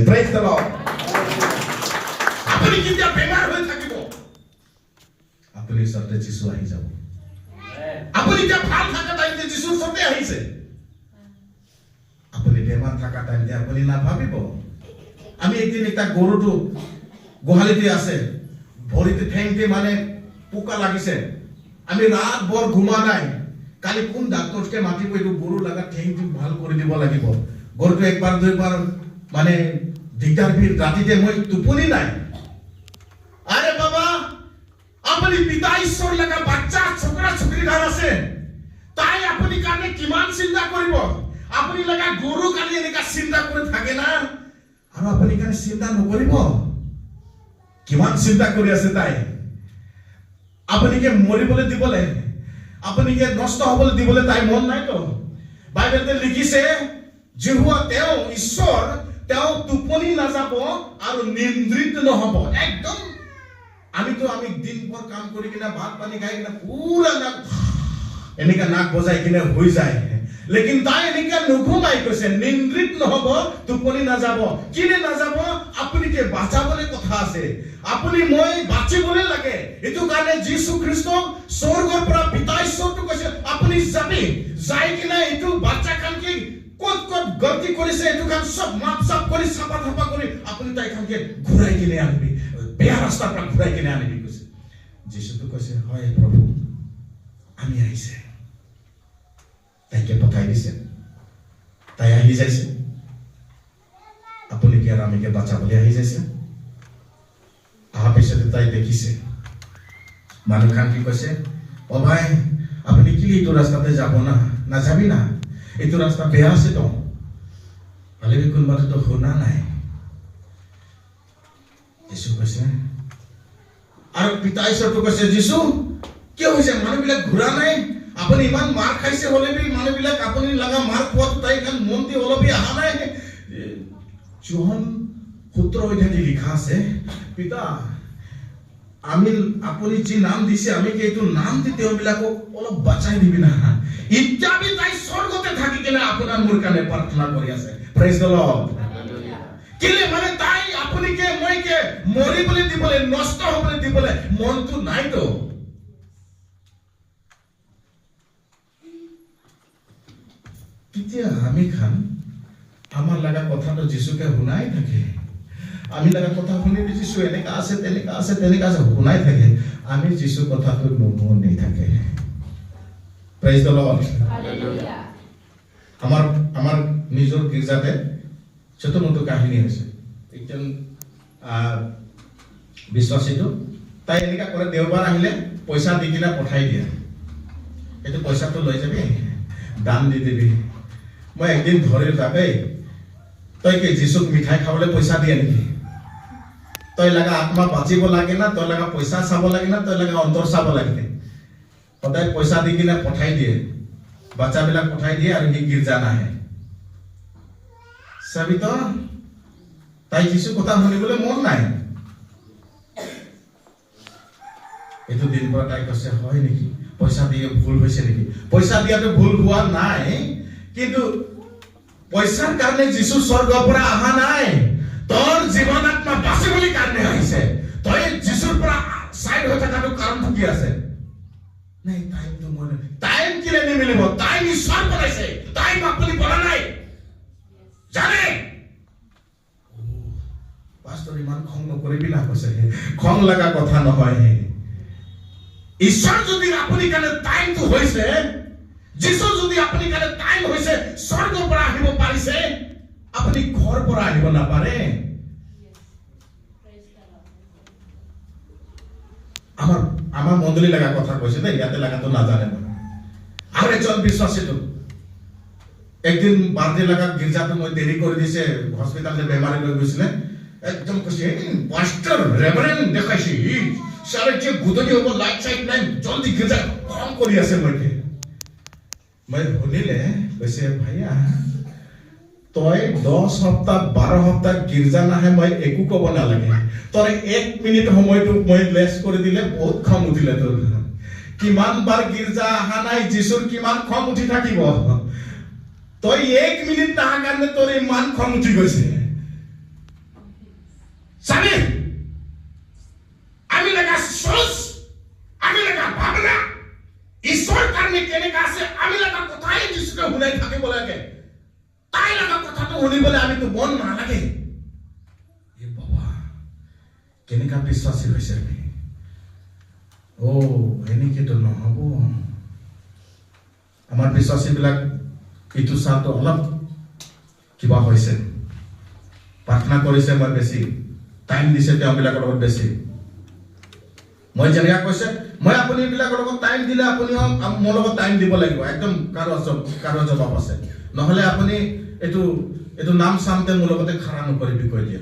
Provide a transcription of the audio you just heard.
praise the lord আপুনি কেতিয়া বেমাৰ হৈ থাকিব আপুনি ওচৰতে যিশু আহি যাব আপুনি এতিয়া ভাল থকা টাইমতে যিশুৰ ওচৰতে আহিছে আপুনি বেমাৰ থকা টাইমতে আপুনি নাভাবিব আমি একদিন এটা গৰুটো গোহালিতে আছে ভৰিতে ঠেংতে মানে পোকা লাগিছে আমি রাত ভর ঘুমা নাই কালি কোন ডাক্তারকে মাতি কইটো গরু লাগা ঠেংটি ভাল করে দিব লাগিব গরুটো একবার দুইবার মানে দিগদার ভিড় রাতিতে মই তুপনি নাই আরে বাবা আপনি পিতা ঈশ্বর লাগা বাচ্চা ছোকরা ছোকরি ঘর আছে তাই আপনি কানে কিমান চিন্তা করিব আপনি লাগা গরু কালি এনেকা চিন্তা করে থাকে না আর আপনি কানে চিন্তা নকরিব কিমান চিন্তা কৰি আছে তাই আপুনিকে মৰিবলৈ দিবলৈ আপুনিকে নষ্ট হ'বলৈ দিবলৈ তাই মন নাই তো বাইবেলতে লিখিছে যিহুৱা তেওঁ ঈশ্বৰ তেওঁ টোপনি নাযাব আৰু নিদ্ৰিত নহব একদম আমি দিনভৰ কাম কৰি কিনা ভাত পানী খাই কিনা পুৰা নাক এনেকা নাক বজাই কিনা হৈ যায় লেকিন তাই এনেকা নুঘুমাই কৈছে নিদ্ৰিত নহব টোপনি নাযাব কিনে নাযাব আপুনিকে বাঁচাবলৈ কথা আছে আপুনি মই বাঁচিবলৈ লাগে এটো কাৰণে যীশু খ্ৰীষ্ট স্বৰ্গৰ পৰা পিতা ঈশ্বৰটো কৈছে আপুনি যাবি যাই কিনা এটো বাচ্চা খানকে কত কত গলতি কৰিছে এটো খান সব মাপ সাপ কৰি সাপা থাপা কৰি আপুনি তাই খানকে ঘুৰাই কিনে আনিবি বেয়া ৰাস্তাৰ পৰা ঘুৰাই কিনে আনিবি কৈছে যীশুটো কৈছে হয় প্ৰভু আমি আহিছে তাইকে পঠাই দিছে তাই আহি যাইছে আপুনি কি আৰু আমিকে বাঁচাবলৈ আহি যাইছে আহা পিছতে তাই দেখিছে মানুহ খান কি কৈছে ও ভাই আপনি কি এইটো রাস্তাতে যাব না না যাবি না এইটো রাস্তা বেয়া আছে তো ভালে কোনবাটো তো শুনা নাই যিশু কৈছে আৰু পিতা ঈশ্বৰটো কৈছে যিশু কি হৈছে মানুহবিলাক ঘূৰা নাই আপুনি ইমান মাৰ খাইছে হলেবি মানুহবিলাক আপুনি লাগা মাৰ খোৱাত তাই কান মন্তি হলবি আহা নাই যোহন 17 অধ্যায়তে লিখা আছে পিতা আমি আপুনি যি নাম দিছে আমি কি এইটো নাম দি তেওঁবিলাকক অলপ বাঁচাই দিবি না ইত্যাদি তাই স্বৰ্গতে থাকি কিনে আপোনাৰ মোৰ কাৰণে প্ৰাৰ্থনা কৰি আছে প্ৰেইজ দ্য লৰ্ড কিলে মানে তাই আপুনিকে মইকে মৰিবলৈ দিবলৈ নষ্ট হ'বলৈ দিবলৈ মনটো নাই তো কেতিয়া আমি খান আমার লাগা কথাটো যিশুকে শুনাই থাকে আমি লাগা কথা শুনি যিশু এনেকা আছে তেনেকা আছে শুনাই থাকে আমি যিশু কথাটো নুশুনি থাকে প্ৰেইজ দ্য লৰ্ড হালেলুয়া আমাৰ নিজৰ গিৰ্জাতে ছোট মটো কাহিনী হৈছে একজন বিশ্বাসীটো তাই এনেকা কৰে দেওবাৰ আহিলে পইচা দি কিনা পঠাই দিয়ে এইটো পইচাটো লৈ যাবি দান দি দিবি মই একদিন ধৰি যাবে তই কি যিশুক মিঠাই খাবলৈ পইচা দিয়ে নেকি তই লাগা আত্মা বাঁচিব লাগে না তই লাগা পইচা চাব লাগে না তই লাগা অন্তৰ চাব লাগে সদায় পইচা দি কিনে পঠাই দিয়ে বাচ্চাবিলাক পঠাই দিয়ে আৰু সি গিৰ্জা নাহে চাবি তো তাই যিশু কথা শুনিবলৈ মন নাই এইটো দিন পৰা তাই কৈছে হয় নেকি পইচা দিয়ে ভুল হৈছে নেকি পইচা দিয়াটো ভুল হোৱা নাই কিন্তু পইচাৰ কাৰণে যিশু স্বৰ্গৰ পৰা অহা নাই তোৰ জীৱন আত্মা বাঁচিবলৈ কাৰণে আহিছে তই যিশুৰ পৰা সাইড হৈ থকাটো কাৰণটো কি আছে নাই টাইমটো মই টাইম কিলে নিমিলিব টাইম ঈশ্বৰ বনাইছে টাইম আপুনি বনা নাই জানে পাষ্টৰ ইমান খং নকৰিবি না কৈছে খং লগা কথা নহয় ঈশ্বৰ যদি আপুনি কাৰণে টাইমটো হৈছে যিশু যদি আপুনি কাৰণে টাইম হৈছে স্বৰ্গৰ পৰা আহিব পাৰিছে আপুনি ঘৰ পৰা আহিব না পাৰে আমাৰ মণ্ডলী লগা কথা কৈছে দে ইয়াতে লাগাটো নাজানে আৰু এজন বিশ্বাসীটো একদিন বাৰ্থডে লগা গিৰ্জাটো মই দেৰি কৰি দিছে হস্পিটালতে বেমাৰী লৈ গৈছিলে একদম কৈছে পাষ্টৰ ৰেভাৰেণ্ড দেখাইছে সাৰে যে গুদনি হ'ব লাইট চাইট নাই জলদি গিৰ্জা খং কৰি আছে মই শুনিলে কৈছে ভাইয়া তই 10 সপ্তাহ 12 সপ্তাহ গিৰ্জা নাহে মই একো ক'ব নালাগে তই 1 মিনিট সময়টো মই লেছ কৰি দিলে বহুত খং উঠিলে তোৰ কিমান বাৰ গিৰ্জা আহা নাই যিশুৰ কিমান খং উঠি থাকিব তই 1 মিনিট নাহা কাৰণে তোৰ ইমান খং উঠি গৈছে লাগে তাই লগা কথাটো শুনিবলৈ আমিতো মন নালাগে এ বাবা কেনেকা বিশ্বাসী হৈছে আমি এনেকেতো নহ'ব আমাৰ বিশ্বাসীবিলাক ইটো চাহটো অলপ কিবা হৈছে প্ৰাৰ্থনা কৰিছে মই বেছি টাইম দিছে তেওঁবিলাকৰ লগত বেছি মই যেনেকৈ কৈছে মই আপুনিবিলাকৰ লগত টাইম দিলে আপুনিও মোৰ লগত টাইম দিব লাগিব একদম কাৰো জবাব আছে নহ'লে আপুনি এইটো নাম চামতে মোৰ লগতে খাৰা নকৰিবি কৈ দিয়ে